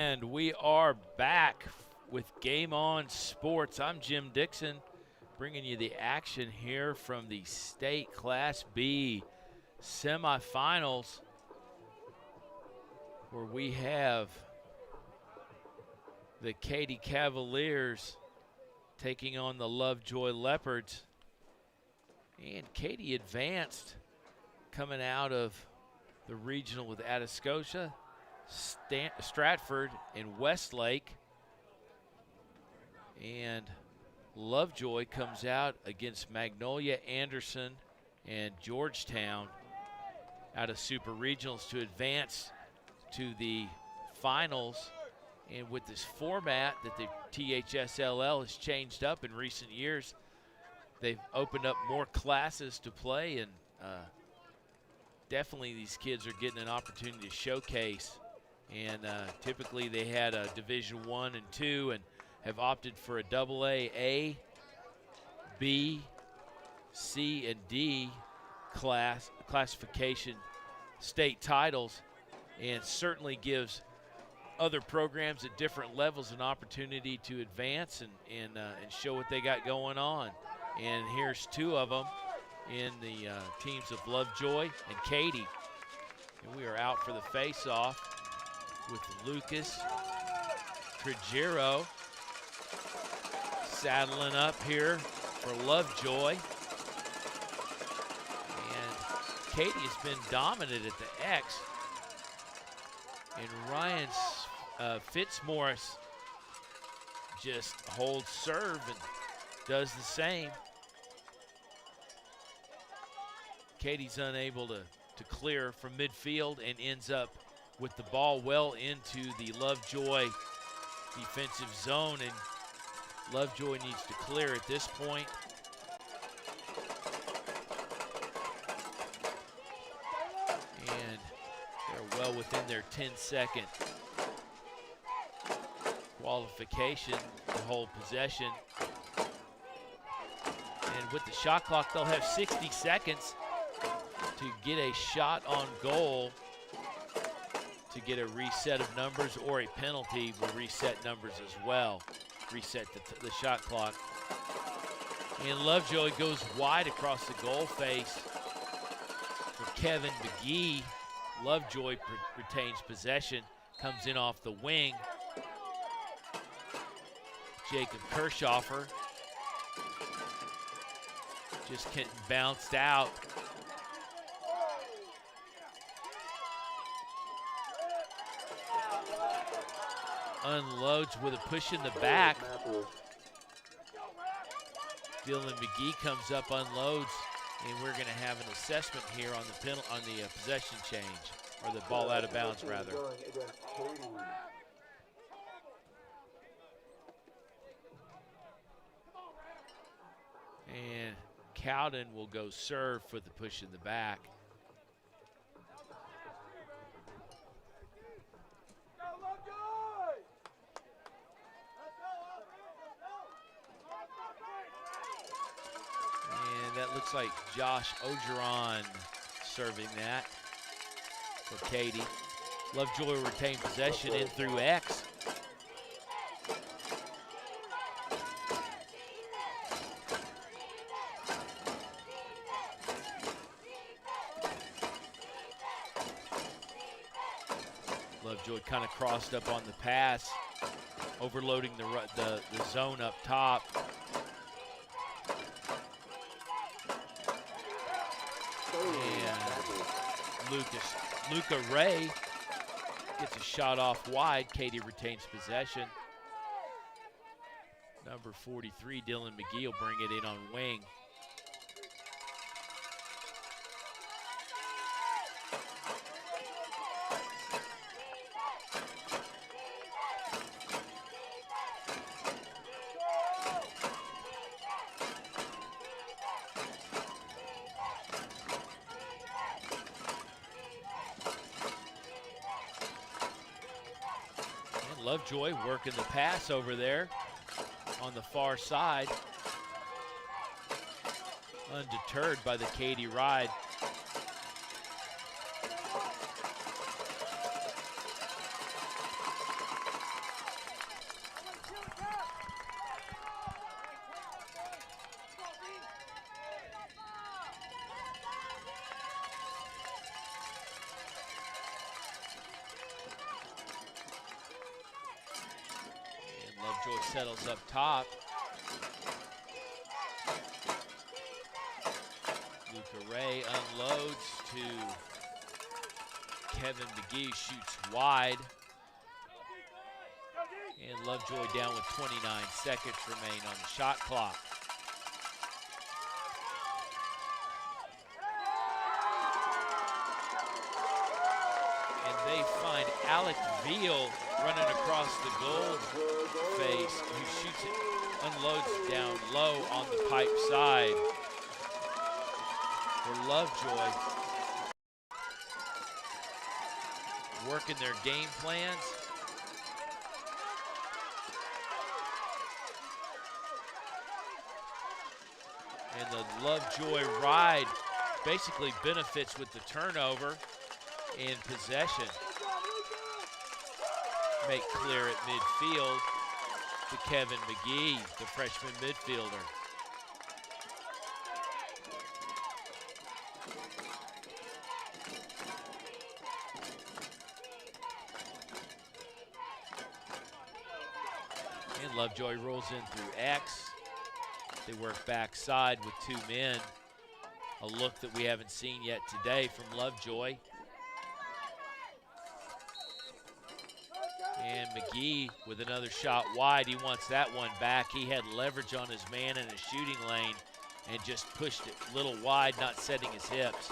And we are back with Game On Sports. I'm Jim Dixon, bringing you the action here from the state Class B semifinals, where we have the Katy Cavaliers taking on the Lovejoy Leopards. And Katy advanced coming out of the regional with Atascosa, Stratford, and Westlake. And Lovejoy comes out against Magnolia, Anderson, and Georgetown out of super regionals to advance to the finals. And with this format that the THSLL has changed up in recent years, they've opened up more classes to play, and definitely these kids are getting an opportunity to showcase. And typically they had a Division I and II and have opted for a AA, B, C, and D classification state titles, and certainly gives other programs at different levels an opportunity to advance and show what they got going on. And here's two of them in the teams of Lovejoy and Katy. And we are out for the face-off with Lucas Trujillo saddling up here for Lovejoy. And Katy has been dominant at the X. And Ryan Fitzmaurice just holds serve and does the same. Katy's unable to clear from midfield and ends up with the ball well into the Lovejoy defensive zone, and Lovejoy needs to clear at this point. And they're well within their 10-second qualification to hold possession. And with the shot clock, they'll have 60 seconds to get a shot on goal to get a reset of numbers, or a penalty will reset numbers as well, reset the shot clock. And Lovejoy goes wide across the goal face for Kevin McGee. Lovejoy retains possession, comes in off the wing. Jacob Kirschoffer just getting bounced out. Unloads with a push in the back. Dylan McGee comes up, unloads, and we're going to have an assessment here on the possession change, or the ball out of bounds rather. And Cowden will go serve for the push in the back. And that looks like Josh Ogeron serving that for Katy. Lovejoy will retain possession in through X. Lovejoy kind of crossed up on the pass, overloading the zone up top. And Luca Ray gets a shot off wide. Katy retains possession. Number 43, Dylan McGee, will bring it in on wing. Lovejoy working the pass over there on the far side. Undeterred by the Katy ride. Lovejoy settles up top. Luca Ray unloads to Kevin McGee, shoots wide. And Lovejoy down with 29 seconds remain on the shot clock. And they find Alec Veal running across the goal face, who shoots it, unloads down low on the pipe side for Lovejoy. Working their game plans. And the Lovejoy ride basically benefits with the turnover and possession. Make clear at midfield to Kevin McGee, the freshman midfielder. And Lovejoy rolls in through X. They work backside with two men. A look that we haven't seen yet today from Lovejoy. And McGee with another shot wide. He wants that one back. He had leverage on his man in a shooting lane and just pushed it a little wide, not setting his hips.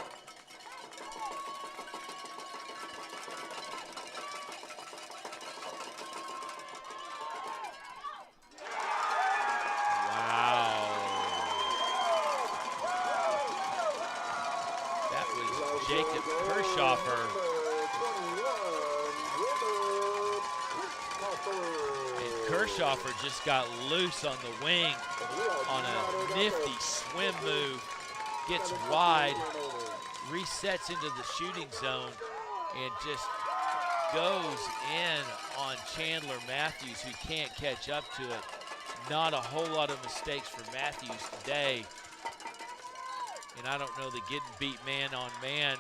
Kirchhoffer just got loose on the wing on a nifty swim move, gets wide, resets into the shooting zone, and just goes in on Chandler Matthews, who can't catch up to it. Not a whole lot of mistakes for Matthews today. And I don't know that getting beat man on man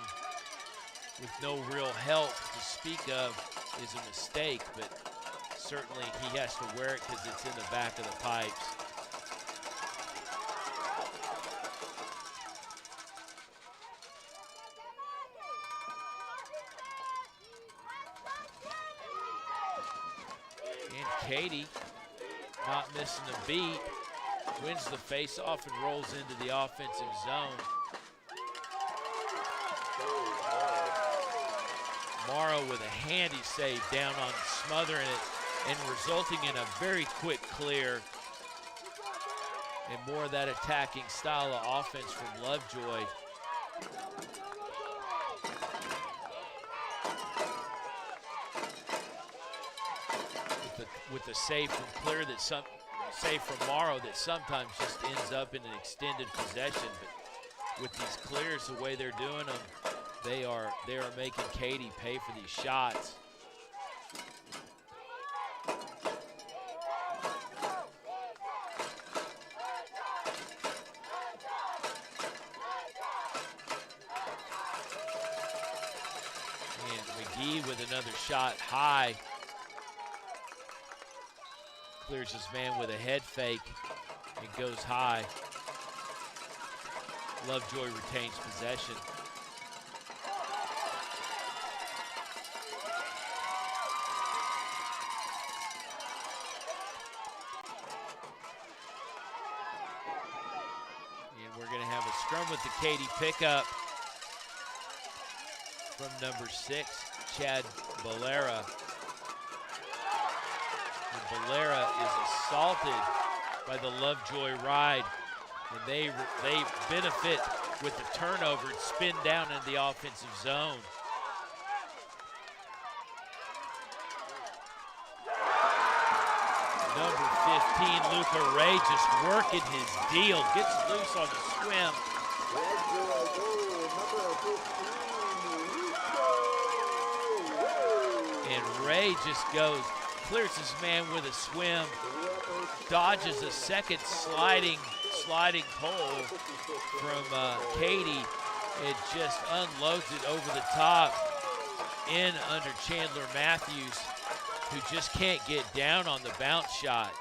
with no real help to speak of is a mistake, but certainly he has to wear it because it's in the back of the pipes. And Katy, not missing a beat, wins the face-off and rolls into the offensive zone. Morrow with a handy save down on smothering it and resulting in a very quick clear. And more of that attacking style of offense from Lovejoy. With the save from Clear, save from Morrow that sometimes just ends up in an extended possession. But with these clears, the way they're doing them, they are making Katy pay for these shots. And McGee with another shot high. Clears his man with a head fake and goes high. Lovejoy retains possession. And we're going to have a scrum with the Katy pickup from number 6, Chad Valera. Valera is assaulted by the Lovejoy ride, and they benefit with the turnover and spin down in the offensive zone. Number 15, Luca Ray, just working his deal, gets loose on the swim. And Ray just goes, clears his man with a swim, dodges a second sliding pole from Katy. It just unloads it over the top in under Chandler Matthews, who just can't get down on the bounce shot.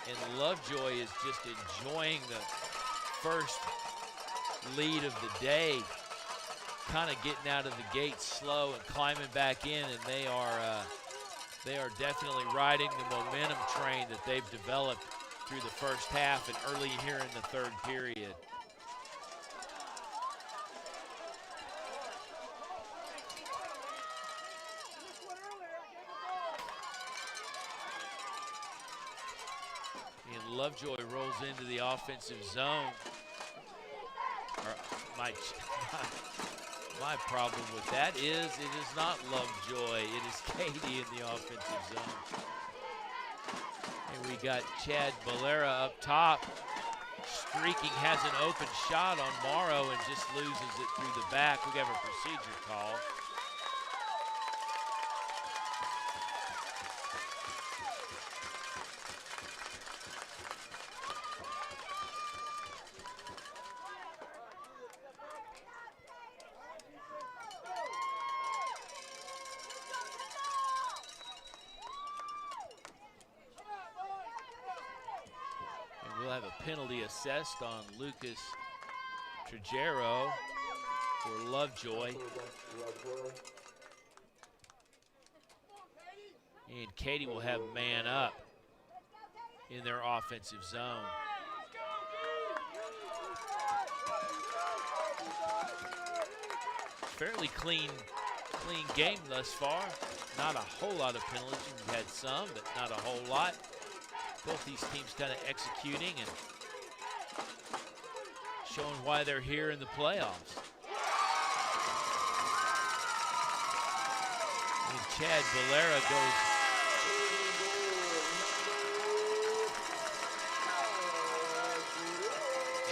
And Lovejoy is just enjoying the first lead of the day, kind of getting out of the gate slow and climbing back in, and they are definitely riding the momentum train that they've developed through the first half and early here in the third period. And Lovejoy rolls into the offensive zone. My problem with that is it is not Lovejoy, it is Katy in the offensive zone. And we got Chad Valera up top, streaking, has an open shot on Morrow and just loses it through the back. We have a procedure call. We'll have a penalty assessed on Lucas Trujero for Lovejoy. And Katy will have man up in their offensive zone. Fairly clean game thus far. Not a whole lot of penalties. We've had some, but not a whole lot. Both these teams kind of executing and showing why they're here in the playoffs. And Chad Valera goes.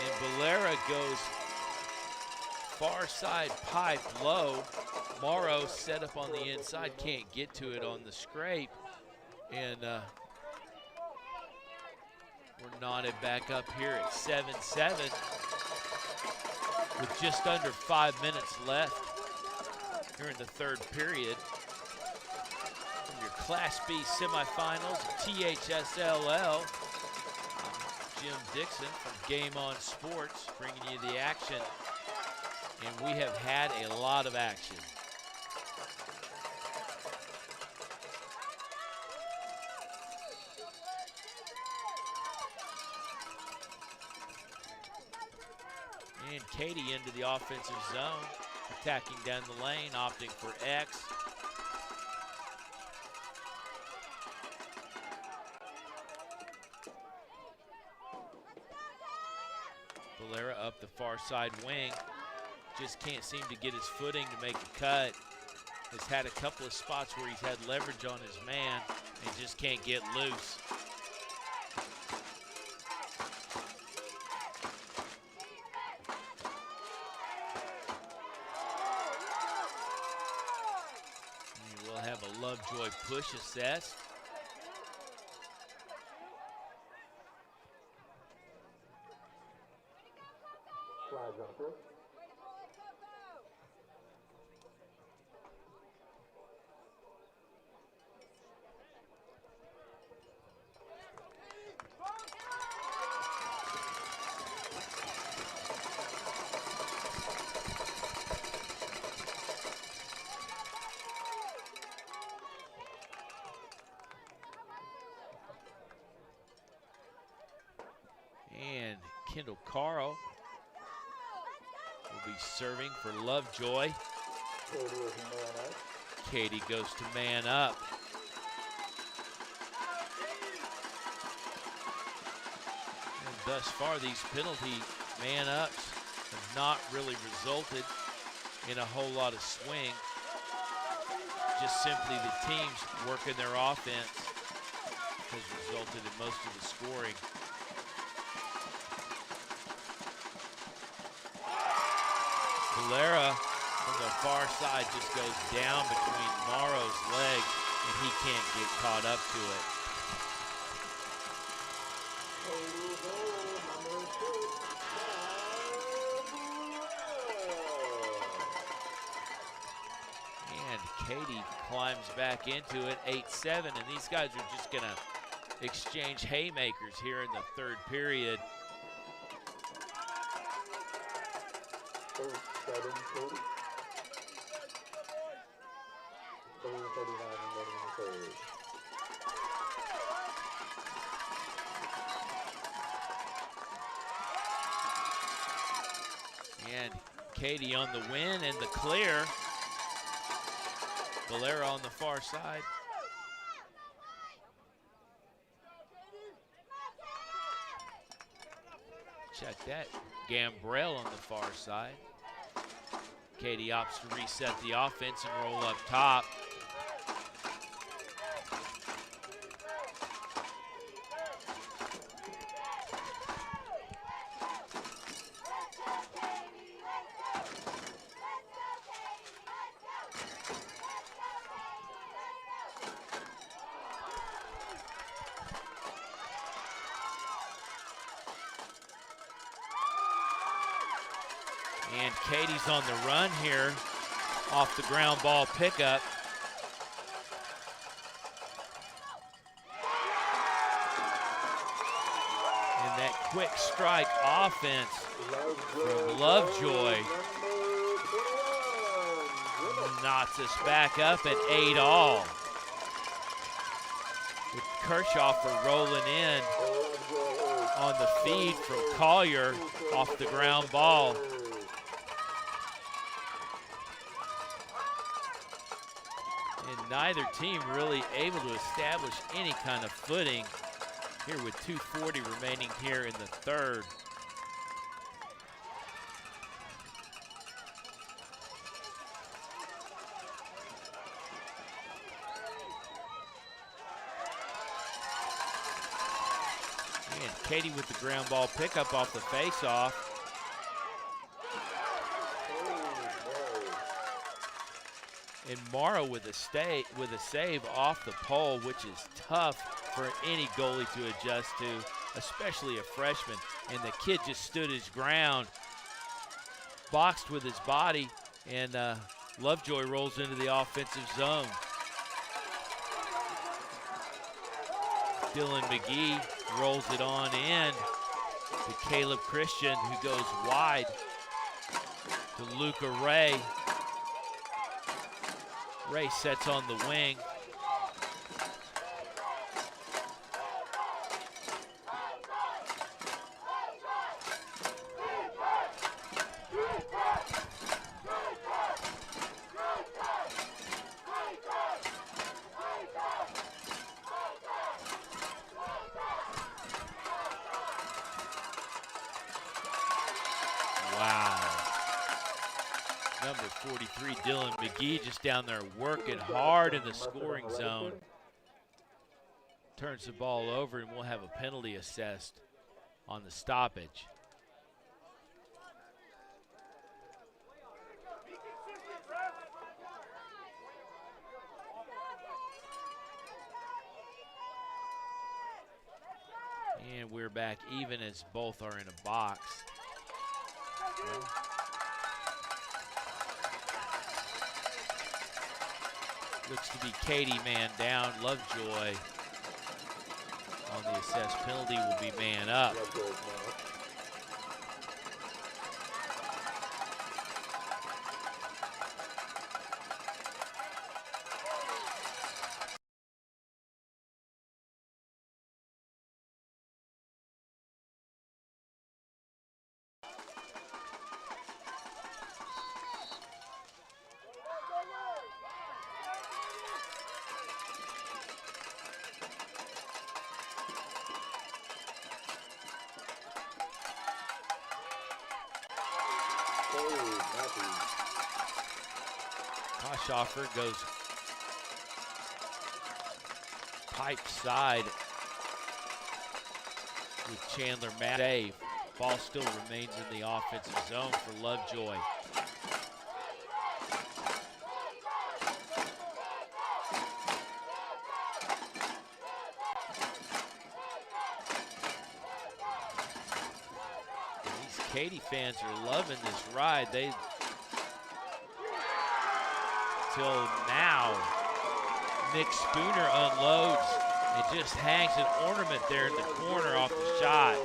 And Valera goes far side pipe low. Morrow set up on the inside, can't get to it on the scrape. And we're knotted back up here at 7-7 with just under 5 minutes left here in the third period. From your Class B semifinals, THSLL. I'm Jim Dixon from Game On Sports, bringing you the action. And we have had a lot of action. And Katy into the offensive zone, attacking down the lane, opting for X. Valera up the far side wing. Just can't seem to get his footing to make a cut. Has had a couple of spots where he's had leverage on his man and just can't get loose. We'll have a Lovejoy push assessed. Carl will be serving for Lovejoy. Katy goes to man up. And thus far, these penalty man-ups have not really resulted in a whole lot of swing. Just simply the teams working their offense has resulted in most of the scoring. Valera from the far side just goes down between Morrow's legs, and he can't get caught up to it. And Katy climbs back into it, 8-7, and these guys are just gonna exchange haymakers here in the third period. And Katy on the win and the clear. Valera on the far side. Check that. Gambrell on the far side. Katy opts to reset the offense and roll up top. And Katy's on the run here off the ground ball pickup. And that quick strike offense from Lovejoy knocks us back up at 8-all. With Kirchhofer rolling in on the feed from Collier off the ground ball. And neither team really able to establish any kind of footing here with 2:40 remaining here in the third. And Katy with the ground ball pickup off the face-off. And Morrow with a save off the pole, which is tough for any goalie to adjust to, especially a freshman. And the kid just stood his ground, boxed with his body, and Lovejoy rolls into the offensive zone. Dylan McGee rolls it on in to Caleb Christian, who goes wide to Luca Ray. Ray sets on the wing. Wow. Number 43, Dylan McGee, just down there working hard in the scoring zone. Turns the ball over, and we'll have a penalty assessed on the stoppage. And we're back even as both are in a box. Well, looks to be Katy man down. Lovejoy on the assessed penalty will be man up. Kirchhofer goes pipe side with Chandler Matt. Save. Ball still remains in the offensive zone for Lovejoy. These Katy fans are loving this ride. Till now, Nick Spooner unloads It just hangs an ornament there in the corner off the shot.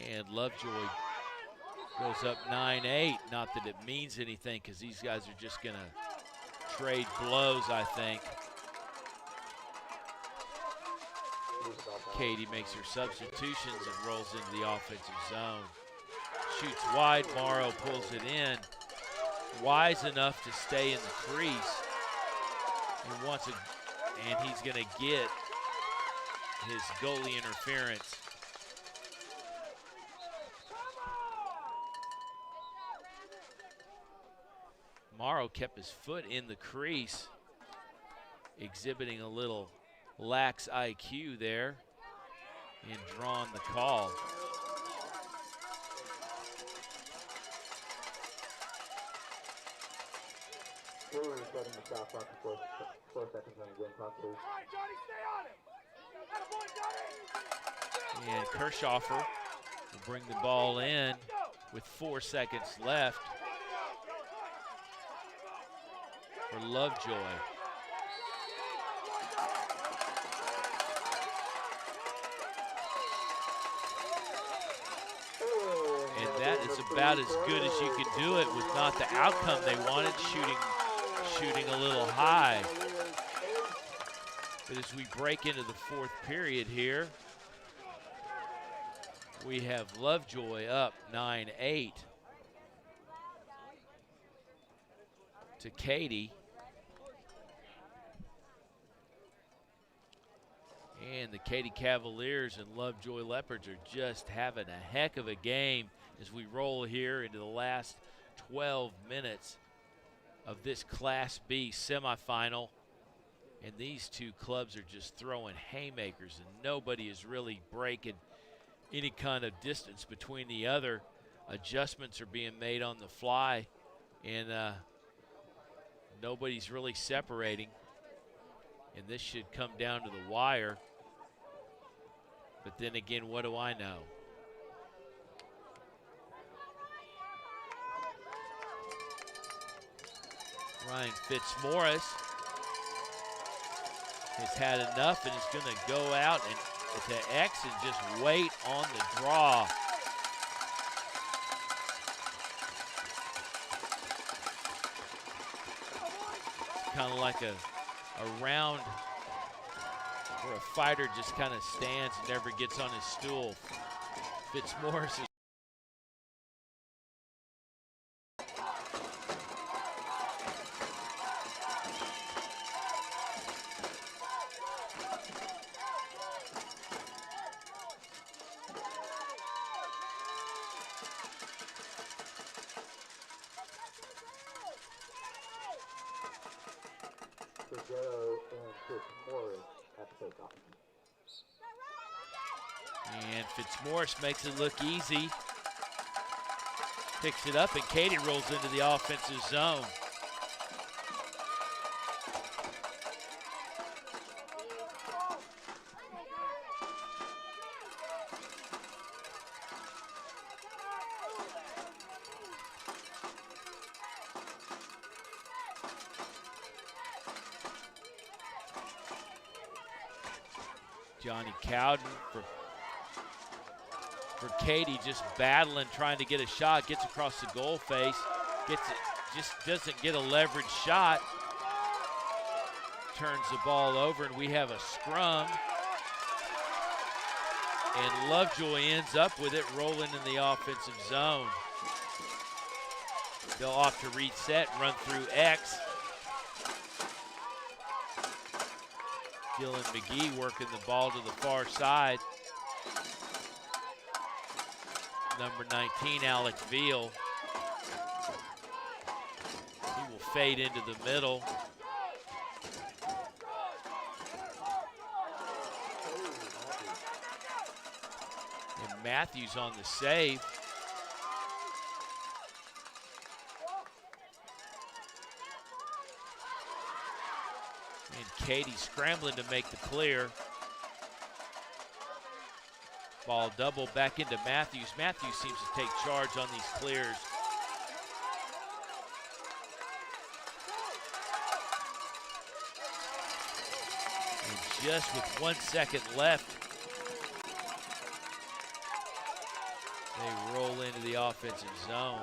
And Lovejoy goes up 9-8. Not that it means anything because these guys are just going to trade blows, I think. Katy makes her substitutions and rolls into the offensive zone. Shoots wide, Morrow pulls it in. Wise enough to stay in the crease. And he's going to get his goalie interference. Morrow kept his foot in the crease, exhibiting a little lax IQ there and drawn the call. And Kirchhofer will bring the ball in with 4 seconds left for Lovejoy. And that is about as good as you can do it with not the outcome they wanted, shooting a little high. But as we break into the fourth period here, we have Lovejoy up 9-8 to Katy. And the Katy Cavaliers and Lovejoy Leopards are just having a heck of a game as we roll here into the last 12 minutes of this Class B semifinal. And these two clubs are just throwing haymakers, and nobody is really breaking any kind of distance between the other. Adjustments are being made on the fly, and nobody's really separating. And this should come down to the wire. But then again, what do I know? Ryan Fitzmaurice has had enough and is going to go out and to X and just wait on the draw. Kind of like a round where a fighter just kind of stands and never gets on his stool. Fitzmaurice is and Fitzmaurice makes it look easy. Picks it up, and Katy rolls into the offensive zone. Johnny Cowden for Katy, just battling, trying to get a shot, gets across the goal face, gets it, just doesn't get a leverage shot. Turns the ball over, and we have a scrum. And Lovejoy ends up with it, rolling in the offensive zone. They'll opt to reset, run through X. Dylan McGee working the ball to the far side. Number 19, Alex Veal. He will fade into the middle. And Matthews on the save. And Katy scrambling to make the clear. Ball double back into Matthews. Matthews seems to take charge on these clears. And just with 1 second left, they roll into the offensive zone.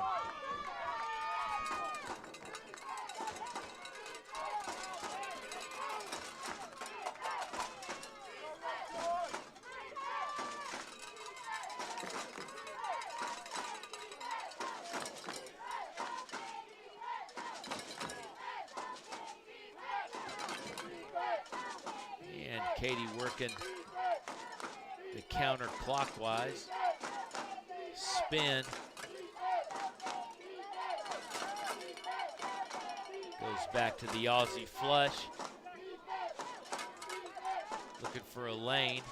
Katy working the counterclockwise. Spin. Goes back to the Aussie flush. Looking for a lane.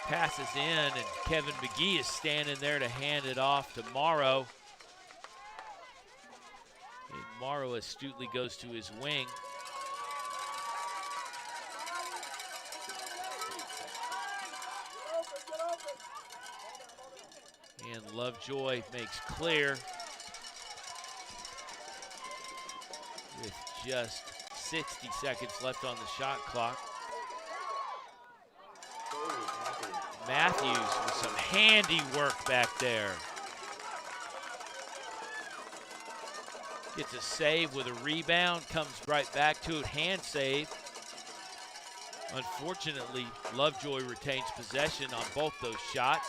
Passes in, and Kevin McGee is standing there to hand it off to Morrow. And Morrow astutely goes to his wing. And Lovejoy makes clear with just 60 seconds left on the shot clock. Matthews with some handy work back there. Gets a save with a rebound, comes right back to it, hand save. Unfortunately, Lovejoy retains possession on both those shots.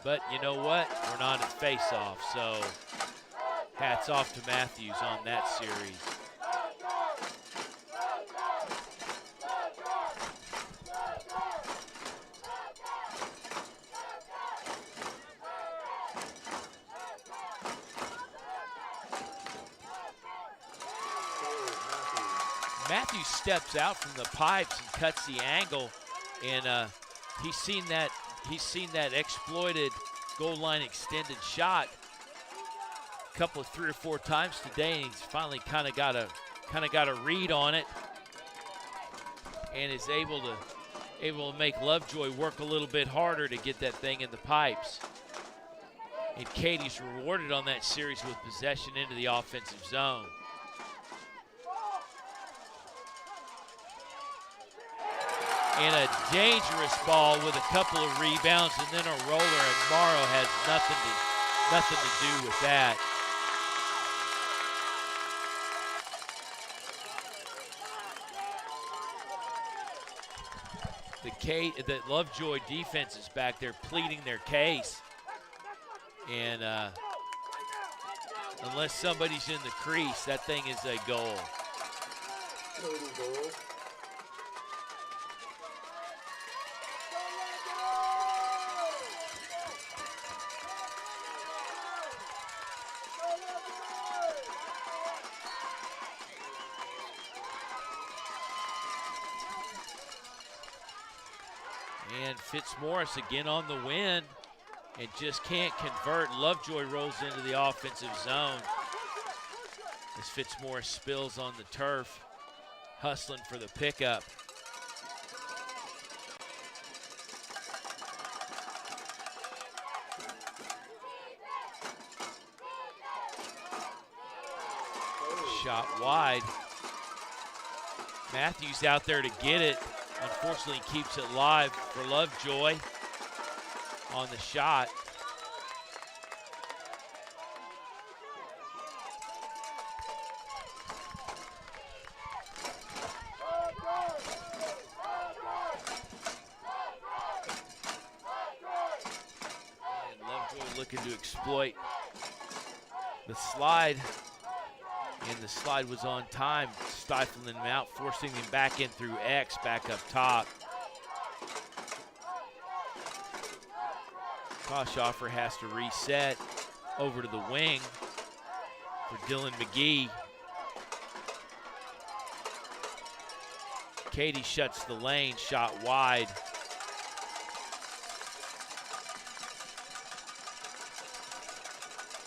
But you know what? We're not at face-off, so hats off to Matthews on that series. Matthews steps out from the pipes and cuts the angle, and he's seen that exploited goal line extended shot a couple of 3 or 4 times today, and he's finally kind of got a read on it, and is able to make Lovejoy work a little bit harder to get that thing in the pipes. And Katy's rewarded on that series with possession into the offensive zone. And a dangerous ball with a couple of rebounds and then a roller, and Morrow has nothing to do with that. The Lovejoy defense is back there pleading their case. And unless somebody's in the crease, that thing is a goal. And Fitzmaurice again on the win and just can't convert. Lovejoy rolls into the offensive zone as Fitzmaurice spills on the turf, hustling for the pickup. Shot wide. Matthews out there to get it. Unfortunately, keeps it live for Lovejoy on the shot. And Lovejoy looking to exploit the slide. And the slide was on time, stifling him out, forcing him back in through X, back up top. Koschhofer has to reset over to the wing for Dylan McGee. Katy shuts the lane, shot wide.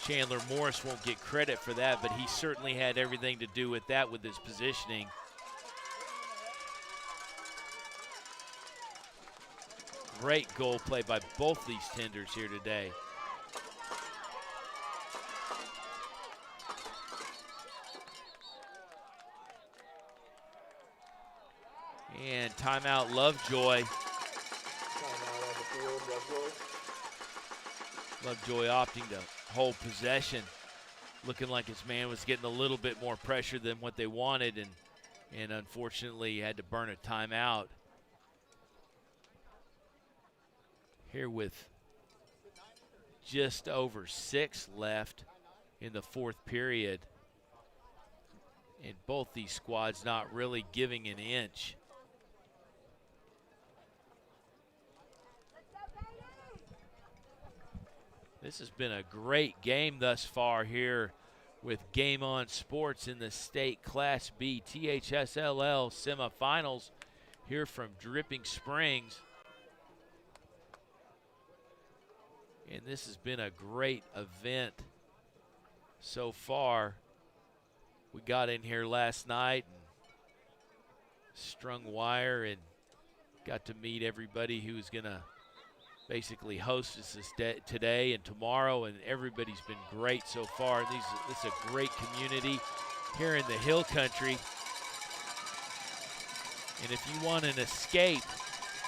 Chandler Morris won't get credit for that, but he certainly had everything to do with that with his positioning. Great goal play by both these tenders here today. And timeout Lovejoy. Lovejoy opting to hold possession. Looking like his man was getting a little bit more pressure than what they wanted, and unfortunately had to burn a timeout. Here with just over 6 left in the 4th period. And both these squads not really giving an inch. This has been a great game thus far here with Game On Sports in the State Class B THSLL semifinals here from Dripping Springs. And this has been a great event so far. We got in here last night and strung wire and got to meet everybody who's going to basically host us today and tomorrow, and everybody's been great so far. This is a great community here in the Hill Country. And if you want an escape,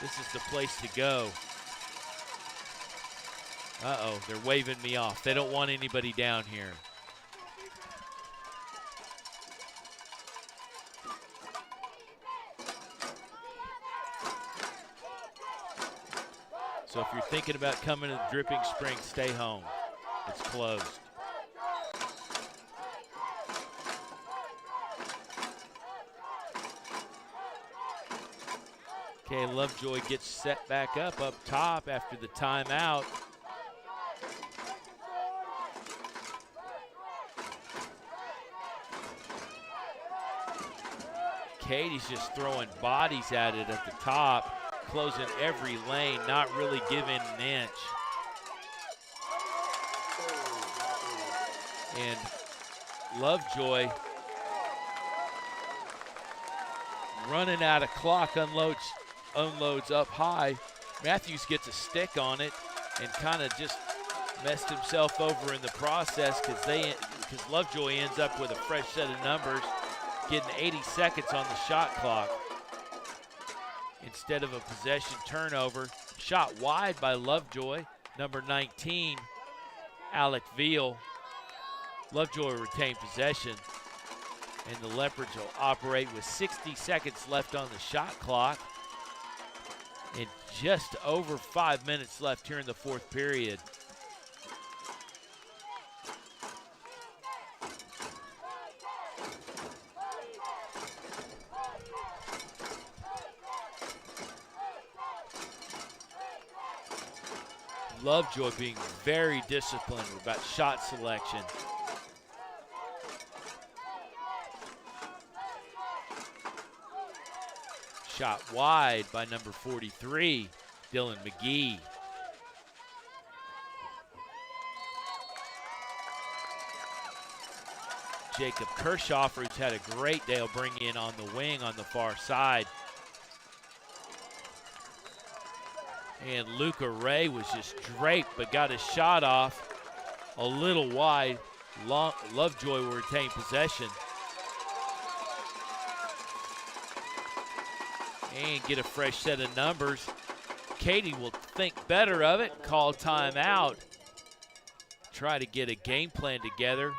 this is the place to go. Uh-oh, they're waving me off. They don't want anybody down here. So if you're thinking about coming to Dripping Springs, stay home. It's closed. Okay, Lovejoy gets set back up top after the timeout. Katy's just throwing bodies at it at the top, closing every lane, not really giving an inch. And Lovejoy running out of clock, unloads up high. Matthews gets a stick on it and kind of just messed himself over in the process because Lovejoy ends up with a fresh set of numbers, getting 80 seconds on the shot clock instead of a possession turnover. Shot wide by Lovejoy, number 19, Alec Veal. Lovejoy retained possession, and the Leopards will operate with 60 seconds left on the shot clock and just over 5 minutes left here in the 4th period. Lovejoy being very disciplined about shot selection. Shot wide by number 43, Dylan McGee. Jacob Kirschhofer, who's had a great day, will bring in on the wing on the far side. And Luca Ray was just draped, but got his shot off a little wide. Lovejoy will retain possession. And get a fresh set of numbers. Katy will think better of it, call timeout. Try to get a game plan together.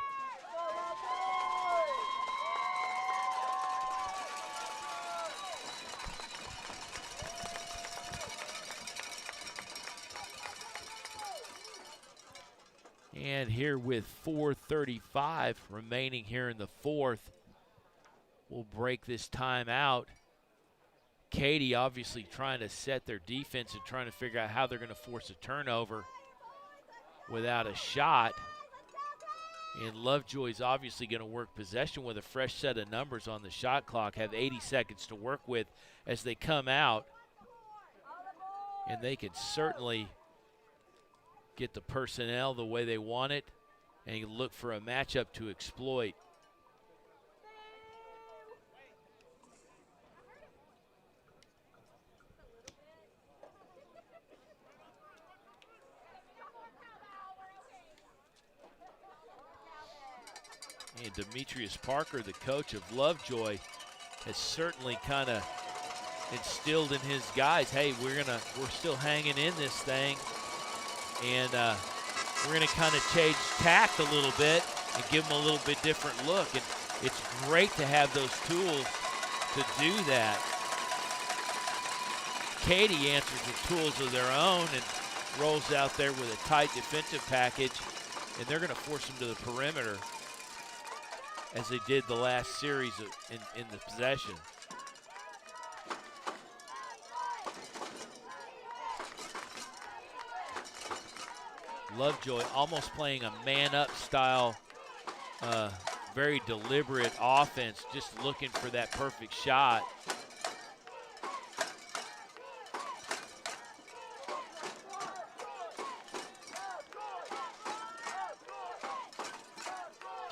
And here with 4:35 remaining here in the 4th, we'll break this time out. Katy obviously trying to set their defense and trying to figure out how they're going to force a turnover without a shot. And Lovejoy's obviously going to work possession with a fresh set of numbers on the shot clock, have 80 seconds to work with as they come out. And they can certainly get the personnel the way they want it. and you look for a matchup to exploit. And Demetrius Parker, the coach of Lovejoy, has certainly kind of instilled in his guys, hey, we're still hanging in this thing, and we're gonna kind of change tact a little bit and give them a little bit different look. And it's great to have those tools to do that. Katy answers with tools of their own and rolls out there with a tight defensive package, and they're gonna force them to the perimeter, as they did the last series in the possession. Lovejoy almost playing a man-up style, very deliberate offense, just looking for that perfect shot.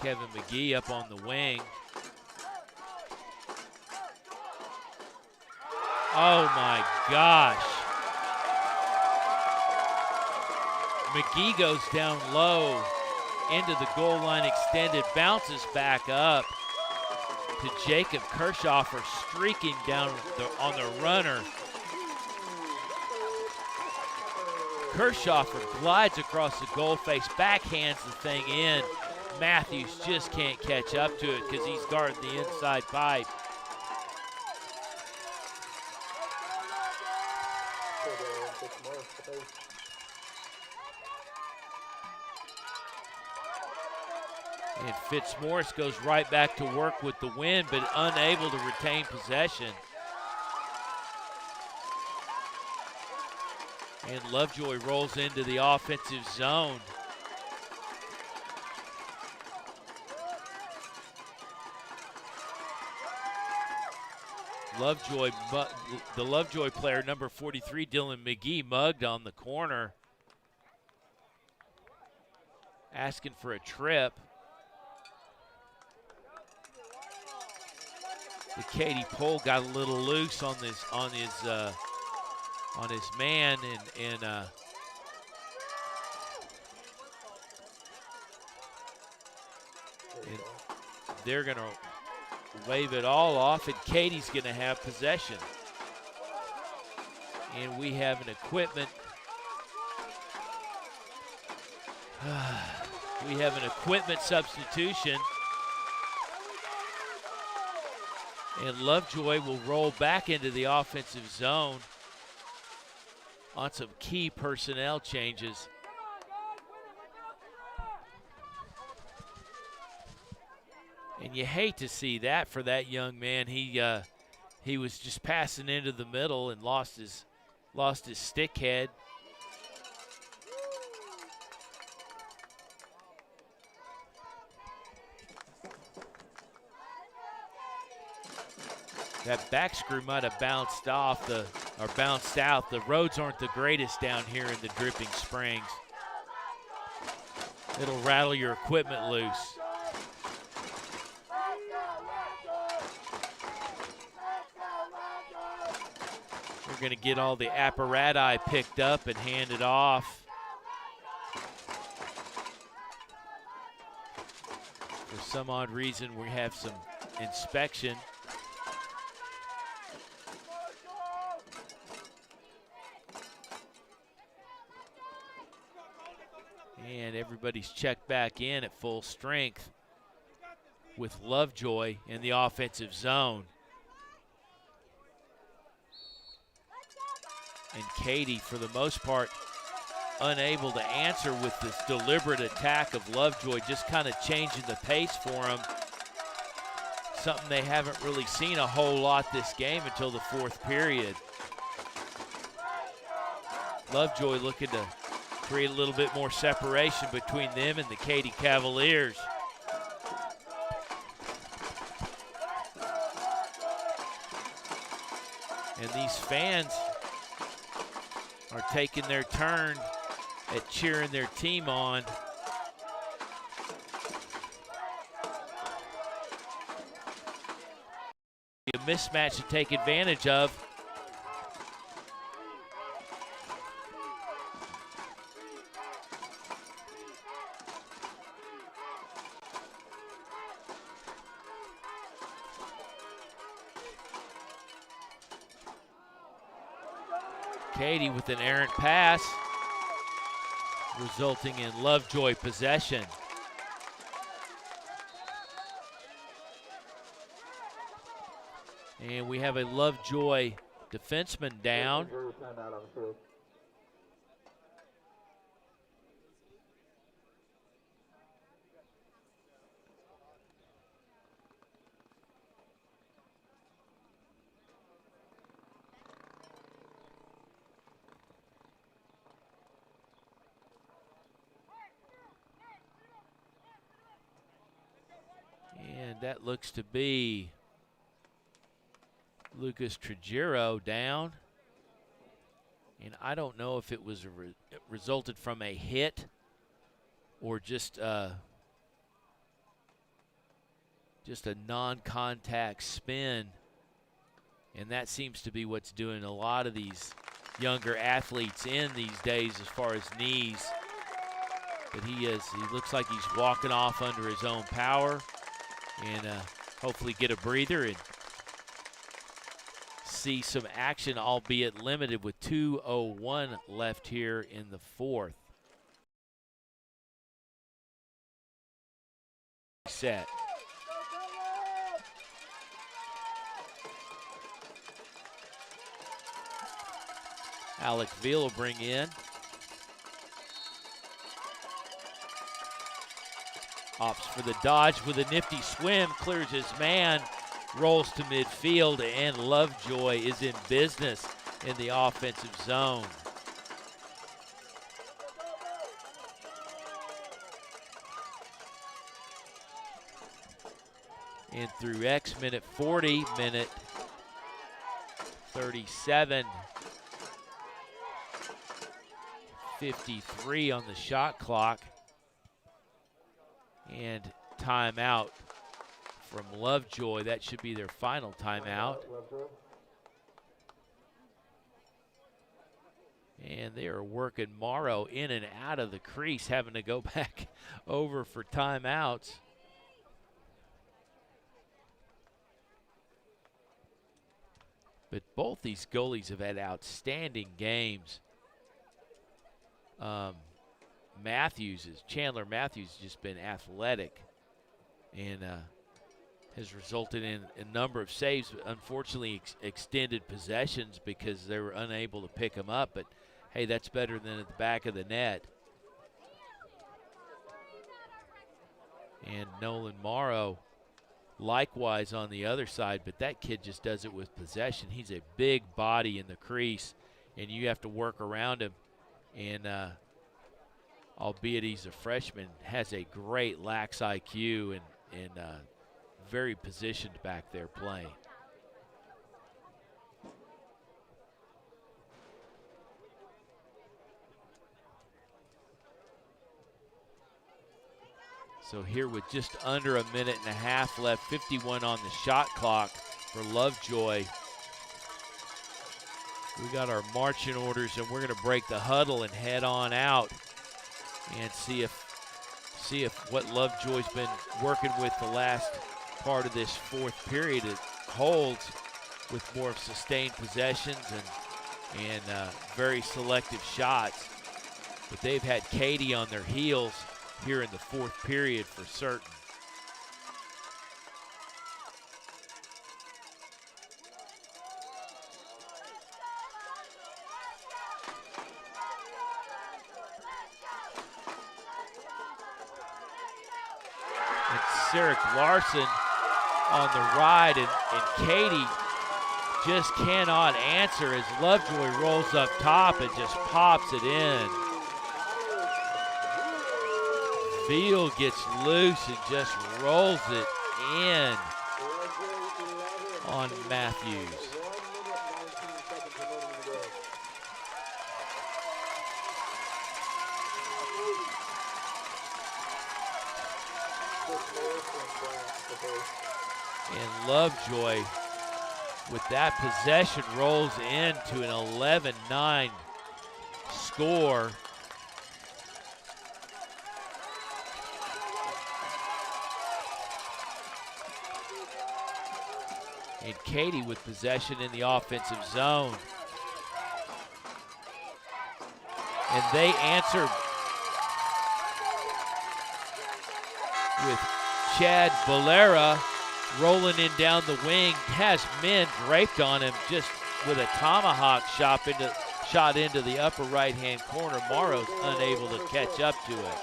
Kevin McGee up on the wing. Oh my gosh. McGee goes down low into the goal line extended, bounces back up to Jacob Kirchhoffer, streaking down on the runner. Kirchhoffer glides across the goal face, backhands the thing in. Matthews just can't catch up to it because he's guarding the inside pipe. And Fitzmaurice goes right back to work with the win, but unable to retain possession. And Lovejoy rolls into the offensive zone. The Lovejoy player, number 43, Dylan McGee, mugged on the corner, asking for a trip. The Katy pole got a little loose on his man, and they're gonna wave it all off, and Katy's gonna have possession. And we have an equipment. We have an equipment substitution. And Lovejoy will roll back into the offensive zone on some key personnel changes. And you hate to see that for that young man. He was just passing into the middle and lost his stick head. That back screw might have bounced out. The roads aren't the greatest down here in the Dripping Springs. It'll rattle your equipment loose. We're going to get all the apparatus picked up and handed off. For some odd reason, we have some inspection. And everybody's checked back in at full strength with Lovejoy in the offensive zone. And Katy, for the most part, unable to answer with this deliberate attack of Lovejoy, just kind of changing the pace for them. Something they haven't really seen a whole lot this game until the fourth period. Lovejoy looking to create a little bit more separation between them and the Katy Cavaliers. And these fans are taking their turn at cheering their team on. A mismatch to take advantage of. Katy with an errant pass, resulting in Lovejoy possession. And we have a Lovejoy defenseman down. And that looks to be Lucas Trujillo down. And I don't know if it was it resulted from a hit or just a non-contact spin. And that seems to be what's doing a lot of these younger athletes in these days as far as knees. But he looks like he's walking off under his own power, and hopefully get a breather and see some action, albeit limited, with 2:01 left here in the fourth. Set. Alec Veal will bring in. Opts for the dodge with a nifty swim, clears his man, rolls to midfield, and Lovejoy is in business in the offensive zone. And through X minute 40, minute 37, 53 on the shot clock. And timeout from Lovejoy. That should be their final timeout. And they are working Morrow in and out of the crease, having to go back over for timeouts. But both these goalies have had outstanding games. Chandler Matthews has just been athletic and has resulted in a number of saves, unfortunately extended possessions because they were unable to pick him up, but hey, that's better than at the back of the net. And Nolan Morrow likewise on the other side, but that kid just does it with possession. He's a big body in the crease, and you have to work around him. And albeit he's a freshman, has a great lax IQ and very positioned back there playing. So here with just under a minute and a half left, 51 on the shot clock for Lovejoy. We got our marching orders, and we're going to break the huddle and head on out and see if what Lovejoy's been working with the last part of this fourth period it holds, with more sustained possessions and very selective shots. But they've had Katy on their heels here in the fourth period for certain. Sarek Larson on the ride, and Katy just cannot answer as Lovejoy rolls up top and just pops it in. Veal gets loose and just rolls it in on Matthews. And Lovejoy with that possession rolls into an 11-9 score. And Katy with possession in the offensive zone. And they answer with Chad Valera rolling in down the wing, has men draped on him just with a tomahawk shot into the upper right-hand corner. Morrow's unable to catch up to it.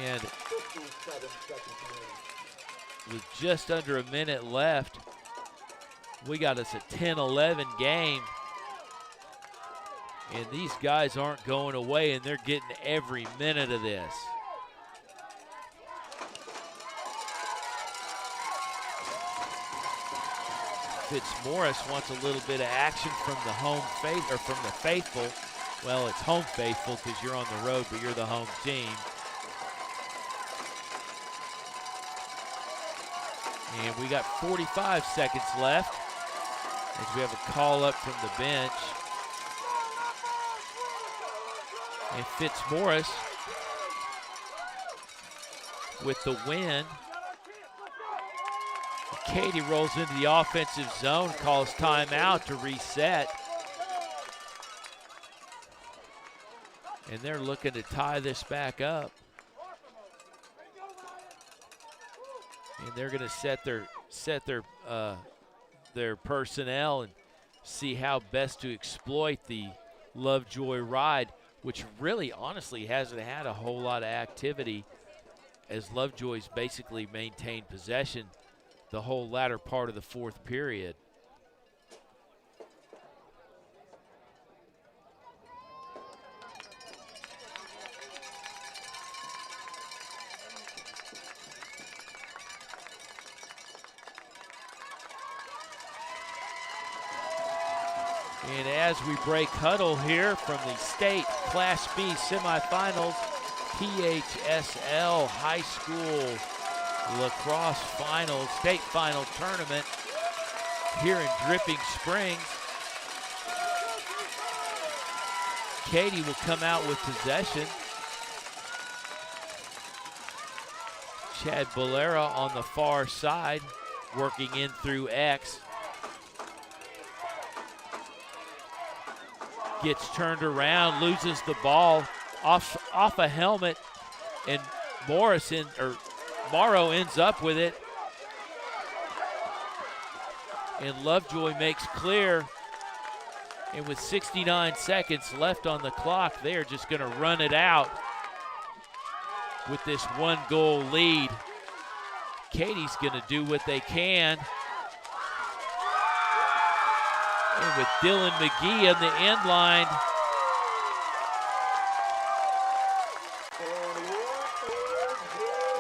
And with just under a minute left, we got us a 10-11 game. And these guys aren't going away, and they're getting every minute of this. Fitzmaurice wants a little bit of action from the from the faithful. Well, it's home faithful because you're on the road, but you're the home team. And we got 45 seconds left as we have a call up from the bench. And Fitzmaurice with the win. Katy rolls into the offensive zone, calls timeout to reset. And they're looking to tie this back up. And they're going to set their personnel and see how best to exploit the Lovejoy ride, which really honestly hasn't had a whole lot of activity, as Lovejoy's basically maintained possession the whole latter part of the fourth period. And as we break huddle here from the state Class B semifinals, THSL High School Lacrosse Finals, state final tournament here in Dripping Springs. Katy will come out with possession. Chad Valera on the far side, working in through X. Gets turned around, loses the ball off a helmet, and Morrow ends up with it. And Lovejoy makes clear. And with 69 seconds left on the clock, they are just going to run it out with this 1-goal lead. Katy's going to do what they can. And with Dylan McGee on the end line.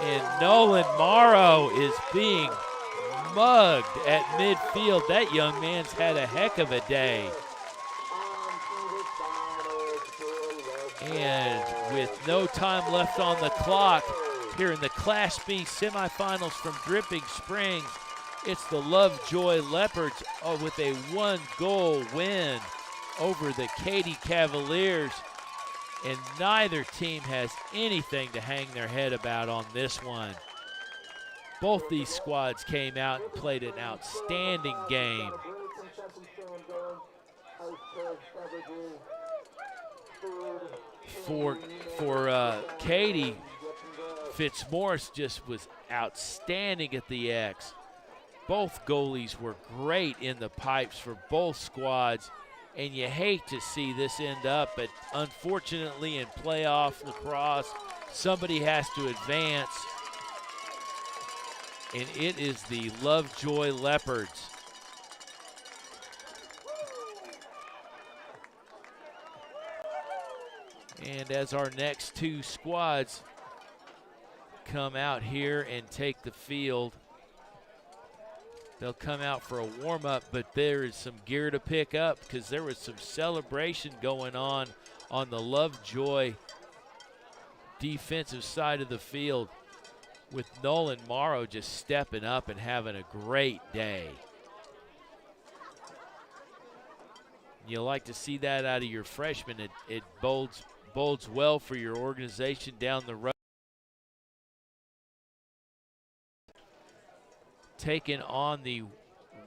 And Nolan Morrow is being mugged at midfield. That young man's had a heck of a day. And with no time left on the clock, here in the Class B semifinals from Dripping Springs, it's the Lovejoy Leopards with a 1-goal win over the Katy Cavaliers. And neither team has anything to hang their head about on this one. Both these squads came out and played an outstanding game. For Katy, Fitzmaurice just was outstanding at the X. Both goalies were great in the pipes for both squads, and you hate to see this end up, but unfortunately in playoff lacrosse, somebody has to advance, and it is the Lovejoy Leopards. And as our next two squads come out here and take the field, they'll come out for a warm-up, but there is some gear to pick up because there was some celebration going on the Lovejoy defensive side of the field with Nolan Morrow just stepping up and having a great day. You like to see that out of your freshman. It bodes well for your organization down the road. Taking on the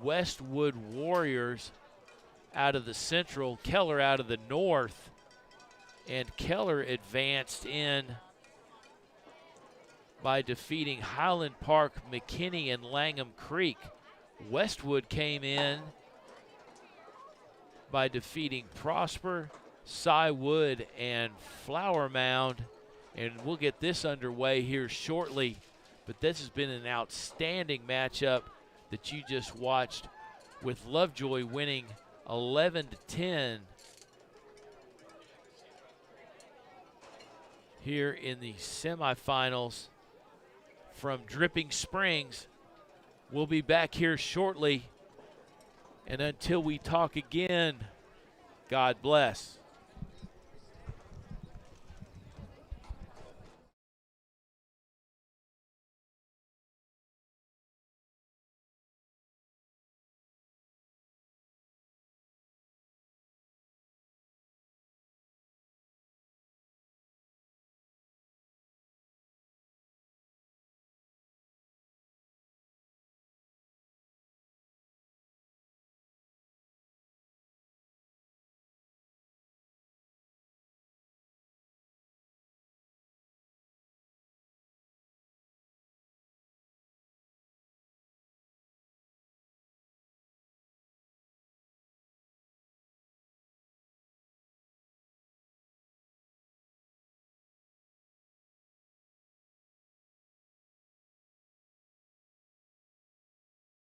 Westwood Warriors out of the Central, Keller out of the North. And Keller advanced in by defeating Highland Park, McKinney, and Langham Creek. Westwood came in by defeating Prosper, Cy Wood, and Flower Mound. And we'll get this underway here shortly. But this has been an outstanding matchup that you just watched, with Lovejoy winning 11-10 here in the semifinals from Dripping Springs. We'll be back here shortly. And until we talk again, God bless.